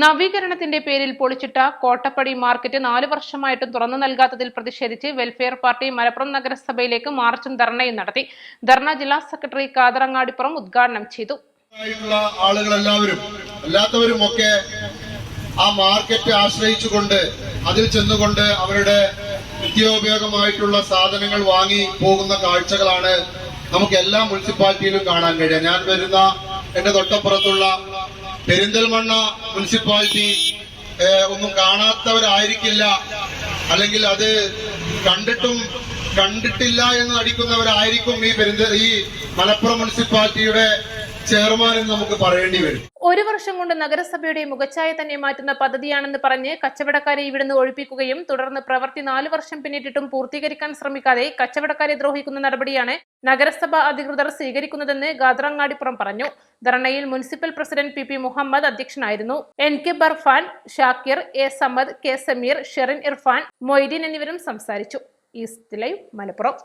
നവീകരണത്തിന്റെ പേരിൽ പൊളിച്ചിട്ട കോട്ടപ്പടി മാർക്കറ്റ് 4 വർഷമായിട്ടും തുറന്നു നൽകാത്തതിൽ പ്രതിഷേധിച്ച് വെൽഫെയർ പാർട്ടി മലപ്പുറം നഗരസഭയിലേക്ക് മാർച്ചും ധർണയും നടത്തി. ധർണ ജില്ലാ സെക്രട്ടറി കാതറങ്ങാടിപ്പുറം ഉദ്ഘാടനം ചെയ്തു. എല്ലാത്തവരും ഒക്കെ ആ മാർക്കറ്റ് ആശ്രയിച്ചുകൊണ്ട് അതിൽ ചെന്നുകൊണ്ട് അവരുടെ നിത്യോപയോഗമായിട്ടുള്ള സാധനങ്ങൾ വാങ്ങി പോകുന്ന കാഴ്ചകളാണ് നമുക്ക് എല്ലാ മുനിസിപ്പാലിറ്റിയിലും കാണാൻ കഴിയുക. ഞാൻ വരുന്ന എന്റെ തൊട്ടപ്പുറത്തുള്ള പെരിന്തൽമണ്ണ മുനിസിപ്പാലിറ്റി ഒന്നും കാണാത്തവരായിരിക്കില്ല, അല്ലെങ്കിൽ അത് കണ്ടിട്ടില്ല എന്ന് നടിക്കുന്നവരായിരിക്കും ഈ മലപ്പുറം മുനിസിപ്പാലിറ്റിയുടെ ചെയർമാൻ എന്ന് നമുക്ക് പറയേണ്ടി വരും. 1 വർഷം കൊണ്ട് നഗരസഭയുടെ മുഖച്ഛായ തന്നെ മാറ്റുന്ന പദ്ധതിയാണെന്ന് പറഞ്ഞ് കച്ചവടക്കാരെ ഇവിടുന്ന് ഒഴിപ്പിക്കുകയും തുടർന്ന് പ്രവൃത്തി 4 വർഷം പിന്നിട്ടിട്ടും പൂർത്തീകരിക്കാൻ ശ്രമിക്കാതെ കച്ചവടക്കാരെ ദ്രോഹിക്കുന്ന നടപടിയാണ് നഗരസഭ അധികൃതർ സ്വീകരിക്കുന്നതെന്ന് കാതറങ്ങാടിപ്പുറം പറഞ്ഞു. ധർണയിൽ മുനിസിപ്പൽ പ്രസിഡന്റ് പി മുഹമ്മദ് അധ്യക്ഷനായിരുന്നു. NK ബർഫാൻ, Shakir, A Samad, K Sameer, Sherin Irfan, Moideen എന്നിവരും സംസാരിച്ചു. East live Malappuram.